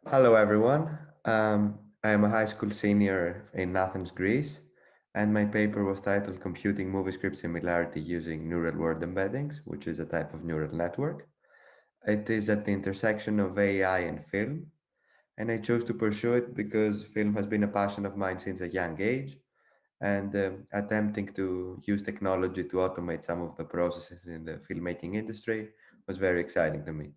Hello, everyone. I am a high school senior in Athens, Greece, and my paper was titled Computing Movie Script Similarity Using Neural Word Embeddings, which is a type of neural network. It is at the intersection of AI and film, and I chose to pursue it because film has been a passion of mine since a young age, and attempting to use technology to automate some of the processes in the filmmaking industry was very exciting to me.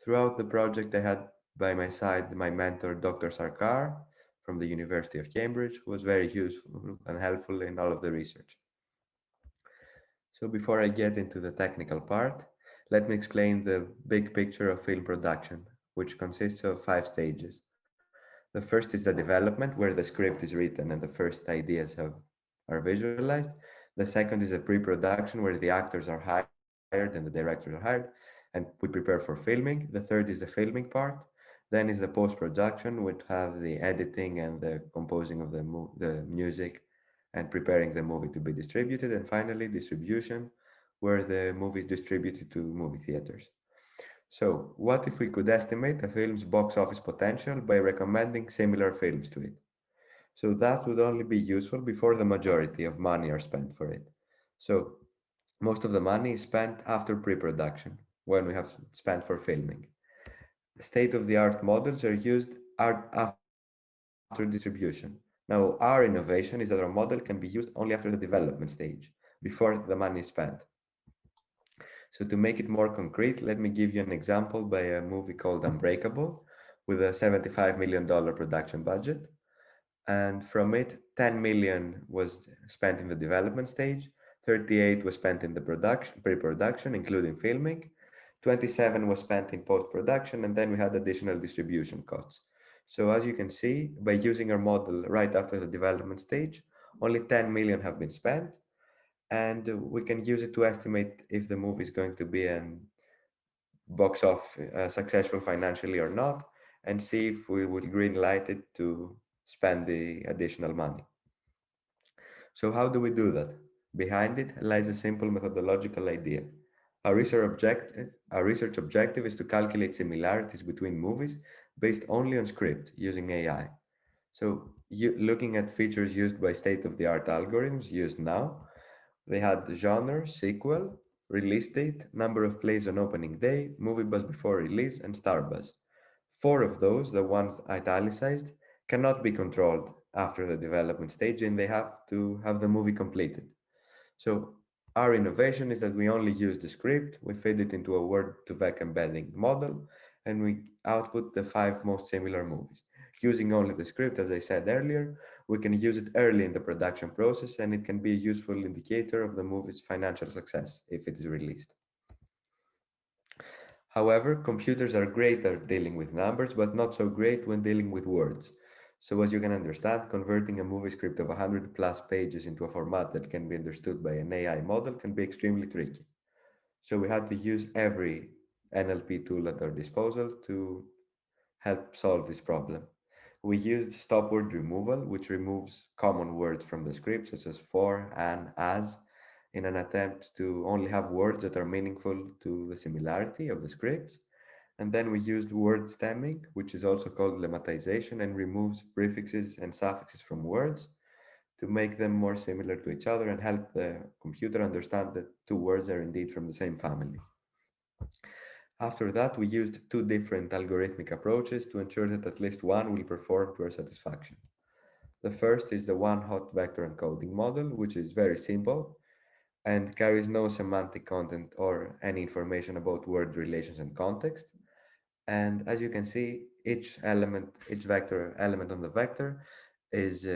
Throughout the project, I had by my side my mentor, Dr. Sarkar from the University of Cambridge, who was very useful and helpful in all of the research. So before I get into the technical part, let me explain the big picture of film production, which consists of 5 stages. The first is the development, where the script is written and the first ideas are visualized. The second is a pre-production, where the actors are hired and the directors are hired, and we prepare for filming. The third is the filming part. Then is the post-production, which have the editing and the composing of the music and preparing the movie to be distributed. And finally, distribution, where the movie is distributed to movie theaters. So, what if we could estimate a film's box office potential by recommending similar films to it? So, that would only be useful before the majority of money are spent for it. So, most of the money is spent after pre production, when we have spent for filming. State of the art models are used after distribution. Now, our innovation is that our model can be used only after the development stage, before the money is spent. So to make it more concrete, let me give you an example by a movie called Unbreakable with a $75 million production budget. And from it, 10 million was spent in the development stage, 38 was spent in the pre-production, including filming, 27 was spent in post-production, and then we had additional distribution costs. So as you can see, by using our model right after the development stage, only 10 million have been spent, and we can use it to estimate if the movie is going to be an box off successful financially or not, and see if we will green light it to spend the additional money. So how do we do that? Behind it lies a simple methodological idea. Our research objective is to calculate similarities between movies based only on script using AI. So looking at features used by state-of-the-art algorithms used now, they had genre, sequel, release date, number of plays on opening day, movie buzz before release, and star buzz. Four of those, the ones italicized, cannot be controlled after the development stage and they have to have the movie completed. So our innovation is that we only use the script, we feed it into a word-to-vec embedding model, and we output the 5 most similar movies. Using only the script, as I said earlier, we can use it early in the production process and it can be a useful indicator of the movie's financial success if it is released. However, computers are great at dealing with numbers, but not so great when dealing with words. So as you can understand, converting a movie script of 100 plus pages into a format that can be understood by an AI model can be extremely tricky. So we had to use every NLP tool at our disposal to help solve this problem. We used stop word removal, which removes common words from the script, such as for, an, as, in an attempt to only have words that are meaningful to the similarity of the scripts. And then we used word stemming, which is also called lemmatization, and removes prefixes and suffixes from words to make them more similar to each other and help the computer understand that two words are indeed from the same family. After that, we used two different algorithmic approaches to ensure that at least one will perform to our satisfaction. The first is the one-hot vector encoding model, which is very simple and carries no semantic content or any information about word relations and context. And as you can see, each vector element on the vector is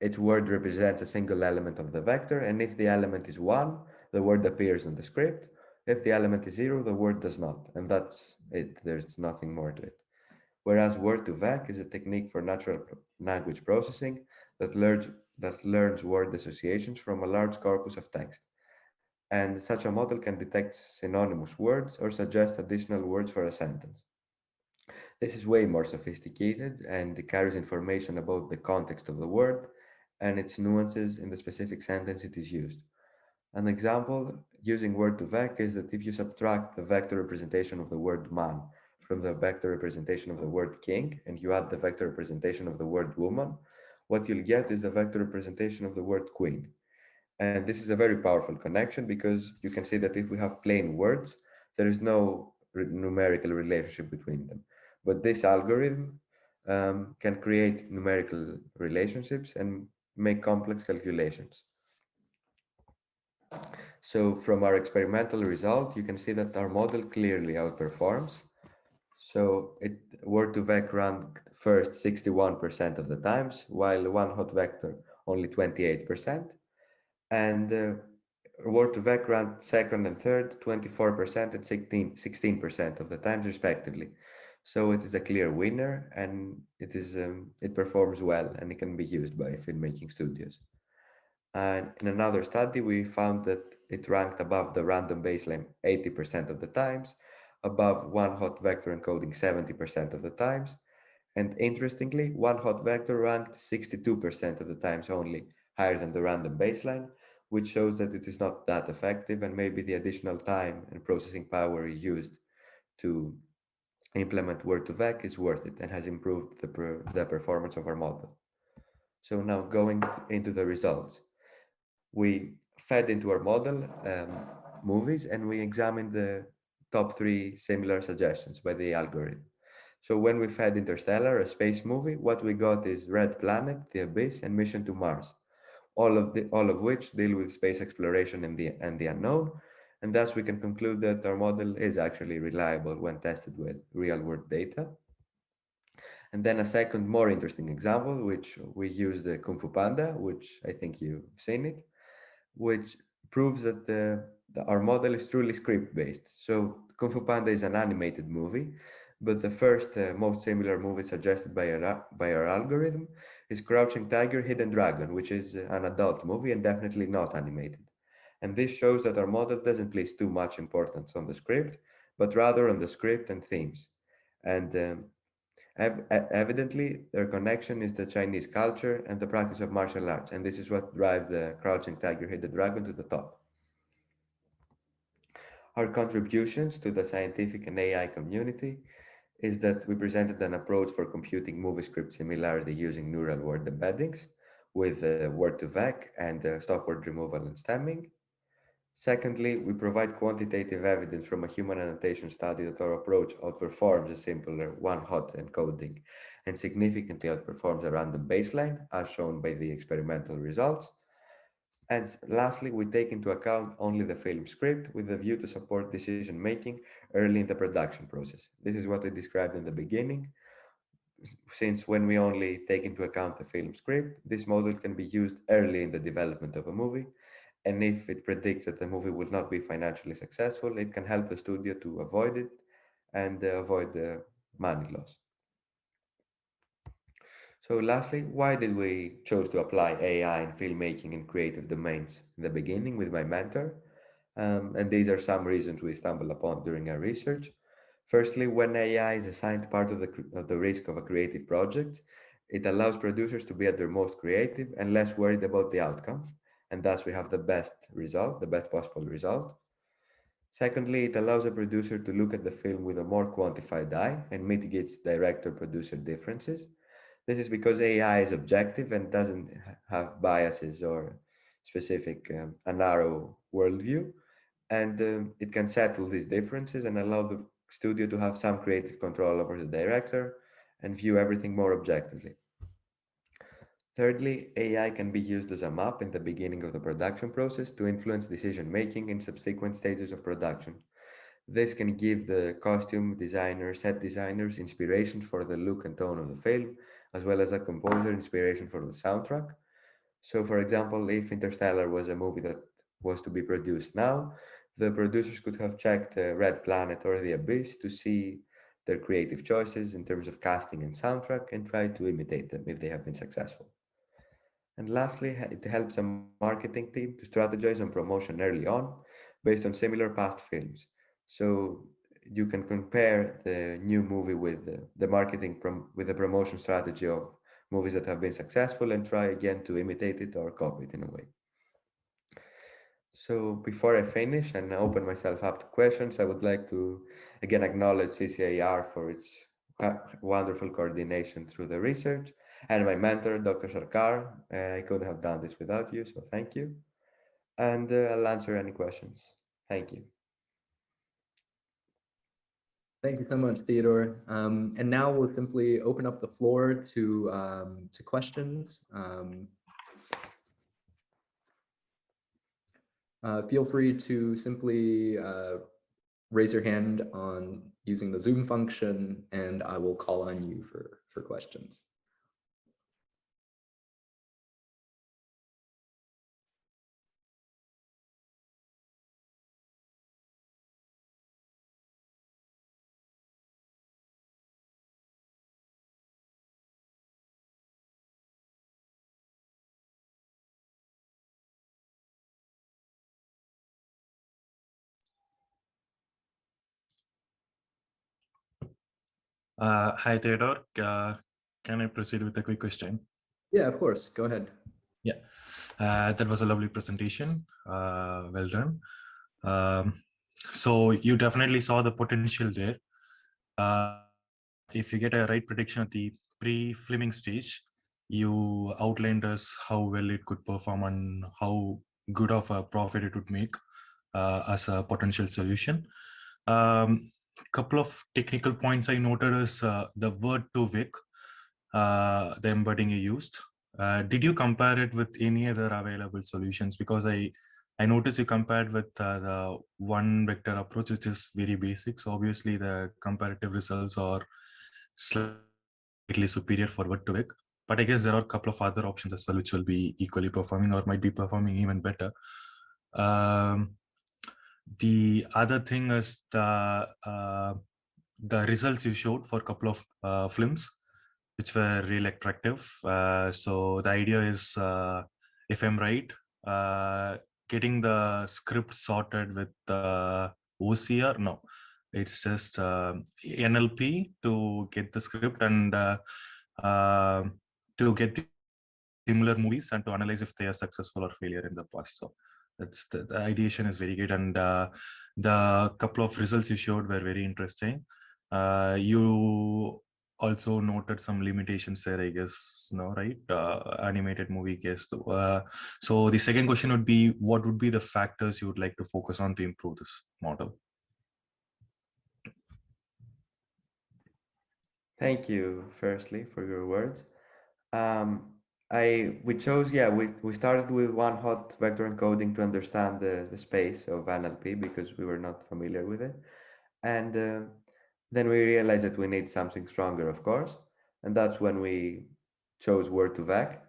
each word represents a single element of the vector, and if the element is 1, the word appears in the script. If the element is 0, the word does not, and that's it. There's nothing more to it. Whereas word-to-vec is a technique for natural language processing that learns word associations from a large corpus of text. And such a model can detect synonymous words or suggest additional words for a sentence. This is way more sophisticated and it carries information about the context of the word and its nuances in the specific sentence it is used. An example using word-to-vec is that if you subtract the vector representation of the word man from the vector representation of the word king and you add the vector representation of the word woman, what you'll get is the vector representation of the word queen. And this is a very powerful connection because you can see that if we have plain words, there is no numerical relationship between them. But this algorithm can create numerical relationships and make complex calculations. So from our experimental result, you can see that our model clearly outperforms. So it word2vec ranked first 61% of the times, while one hot vector only 28%. And word2vec ranked second and third 24% and 16% of the times respectively. So it is a clear winner and it performs well and it can be used by filmmaking studios. And in another study, we found that it ranked above the random baseline 80% of the times, above one hot vector encoding 70% of the times, and interestingly, one hot vector ranked 62% of the times only, higher than the random baseline, which shows that it is not that effective and maybe the additional time and processing power used to implement word2vec is worth it and has improved the performance of our model. So now going into the results. We fed into our model movies and we examined the top three similar suggestions by the algorithm. So when we fed Interstellar, a space movie, what we got is Red Planet, The Abyss, and Mission to Mars, all of which deal with space exploration and the unknown, and thus we can conclude that our model is actually reliable when tested with real-world data. And then a second, more interesting example, which we use the Kung Fu Panda, which I think you've seen it, which proves that our model is truly script-based. So Kung Fu Panda is an animated movie, but the first most similar movie suggested by our algorithm is Crouching Tiger, Hidden Dragon, which is an adult movie and definitely not animated. And this shows that our model doesn't place too much importance on the script, but rather on the script and themes. And evidently, their connection is the Chinese culture and the practice of martial arts, and this is what drives the Crouching Tiger, Hidden Dragon to the top. Our contributions to the scientific and AI community is that we presented an approach for computing movie script similarity using neural word embeddings with word2vec and stop word removal and stemming. Secondly, we provide quantitative evidence from a human annotation study that our approach outperforms a simpler one-hot encoding and significantly outperforms a random baseline, as shown by the experimental results. And lastly, we take into account only the film script with a view to support decision making early in the production process. This is what I described in the beginning. Since when we only take into account the film script, this model can be used early in the development of a movie, and if it predicts that the movie will not be financially successful, it can help the studio to avoid it and avoid the money loss. So lastly, why did we choose to apply AI in filmmaking and creative domains in the beginning with my mentor? And these are some reasons we stumbled upon during our research. Firstly, when AI is assigned part of the risk of a creative project, it allows producers to be at their most creative and less worried about the outcome. And thus we have the best result, the best possible result. Secondly, it allows a producer to look at the film with a more quantified eye and mitigates director-producer differences. This is because AI is objective and doesn't have biases or a narrow worldview, and it can settle these differences and allow the studio to have some creative control over the director and view everything more objectively. Thirdly, AI can be used as a map in the beginning of the production process to influence decision making in subsequent stages of production. This can give the costume designers, set designers inspiration for the look and tone of the film, as well as a composer inspiration for the soundtrack. So, for example, if Interstellar was a movie that was to be produced now, the producers could have checked Red Planet or The Abyss to see their creative choices in terms of casting and soundtrack and try to imitate them if they have been successful. And lastly, it helps a marketing team to strategize on promotion early on based on similar past films. So you can compare the new movie with with the promotion strategy of movies that have been successful and try again to imitate it or copy it in a way. So before I finish and open myself up to questions, I would like to again acknowledge CCIR for its wonderful coordination through the research and my mentor, Dr. Sarkar. I couldn't have done this without you, so thank you. And I'll answer any questions. Thank you. Thank you so much, Theodore. And now we'll simply open up the floor to questions. Feel free to simply raise your hand on using the Zoom function, and I will call on you for questions. Hi, Theodore. Can I proceed with a quick question? Yeah, of course. Go ahead. Yeah, that was a lovely presentation. Well done. So you definitely saw the potential there. If you get a right prediction at the pre-filming stage, you outlined us how well it could perform and how good of a profit it would make as a potential solution. Couple of technical points I noted is the word to Vic, the embedding you used. Did you compare it with any other available solutions? Because I noticed you compared with the one vector approach, which is very basic. So obviously the comparative results are slightly superior for word to Vic. But I guess there are a couple of other options as well, which will be equally performing or might be performing even better. The other thing is the results you showed for a couple of films, which were really attractive. So the idea is, if I'm right, getting the script sorted with OCR. No, it's just NLP to get the script and to get the similar movies and to analyze if they are successful or failure in the past. So that's the ideation is very good, and the couple of results you showed were very interesting. You also noted some limitations there, I guess, no, right? Animated movie case. So the second question would be, what would be the factors you would like to focus on to improve this model? Thank you, firstly, for your words. We started with one hot vector encoding to understand the space of NLP because we were not familiar with it. And then we realized that we need something stronger, of course. And that's when we chose Word2Vec.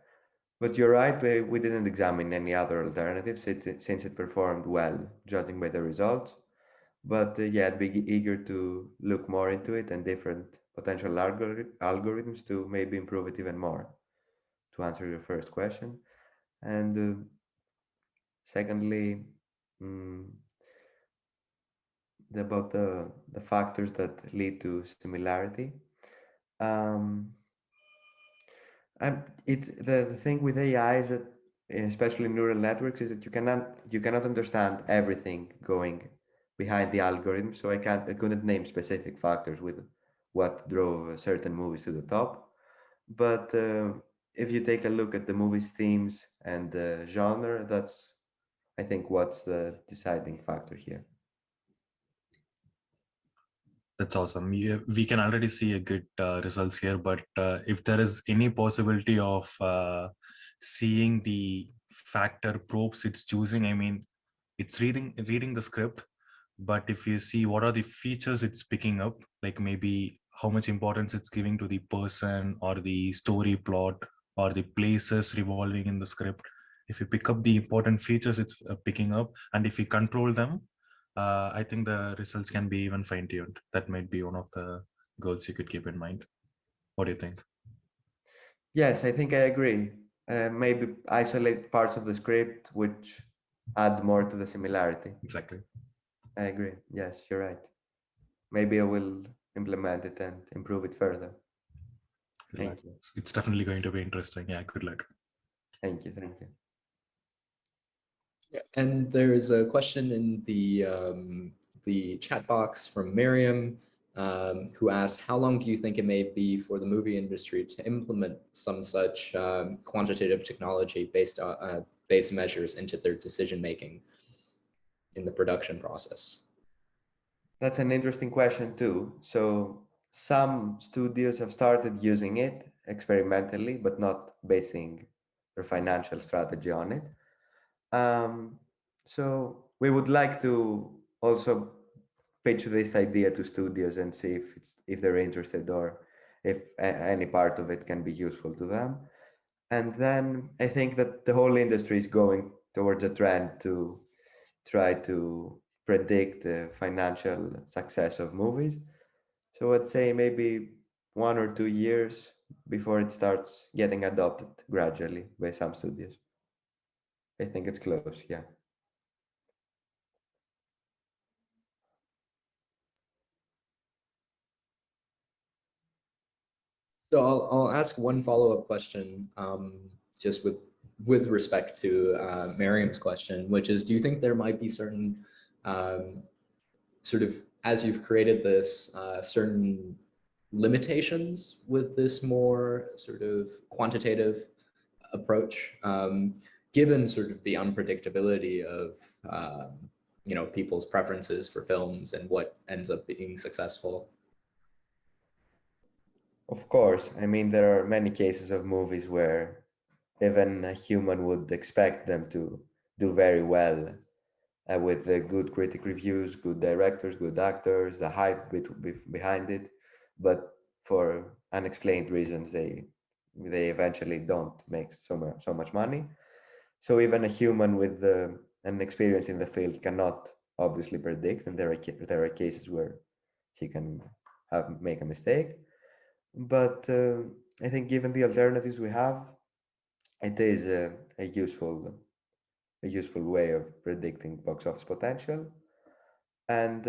But you're right, we didn't examine any other alternatives since it performed well, judging by the results. But yeah, I'd be eager to look more into it and different potential algorithms to maybe improve it even more, to answer your first question. And secondly, mm, about the factors that lead to similarity. Um, it's the thing with AI is that, especially neural networks, is that you cannot understand everything going behind the algorithm. So I couldn't name specific factors with what drove certain movies to the top. But if you take a look at the movie's themes and the genre, that's I think what's the deciding factor here. That's awesome. We can already see a good results here, but if there is any possibility of seeing the factor probes it's choosing, I mean, it's reading the script, but if you see what are the features it's picking up, like maybe how much importance it's giving to the person or the story plot or the places revolving in the script, if you pick up the important features it's picking up, and if you control them, I think the results can be even fine-tuned. That might be one of the goals you could keep in mind. What do you think? Yes, I think I agree. Maybe isolate parts of the script which add more to the similarity. Exactly. I agree. Yes, you're right. Maybe I will implement it and improve it further. Thank you. It's definitely going to be interesting. Yeah, good luck. Thank you. Thank you. And there's a question in the chat box from Miriam, who asked, how long do you think it may be for the movie industry to implement some such quantitative technology based measures into their decision making in the production process? That's an interesting question too. So some studios have started using it experimentally, but not basing their financial strategy on it. Um, so we would like to also pitch this idea to studios and see if they're interested or if any part of it can be useful to them. And then I think that the whole industry is going towards a trend to try to predict the financial success of movies. So I'd say maybe 1 or 2 years before it starts getting adopted gradually by some studios. I think it's close, yeah. So I'll ask one follow-up question, just with respect to Miriam's question, which is, do you think there might be certain sort of, as you've created this, certain limitations with this more sort of quantitative approach, given sort of the unpredictability of people's preferences for films and what ends up being successful? Of course, I mean, there are many cases of movies where even a human would expect them to do very well with the good critic reviews, good directors, good actors, the hype behind it. But for unexplained reasons, they eventually don't make so much money. So even a human with an experience in the field cannot obviously predict, and there are cases where he can make a mistake. But I think given the alternatives we have, it is a useful way of predicting box office potential. And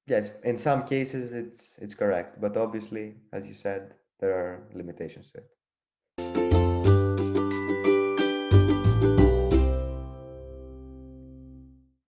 yes, in some cases it's correct, but obviously, as you said, there are limitations to it.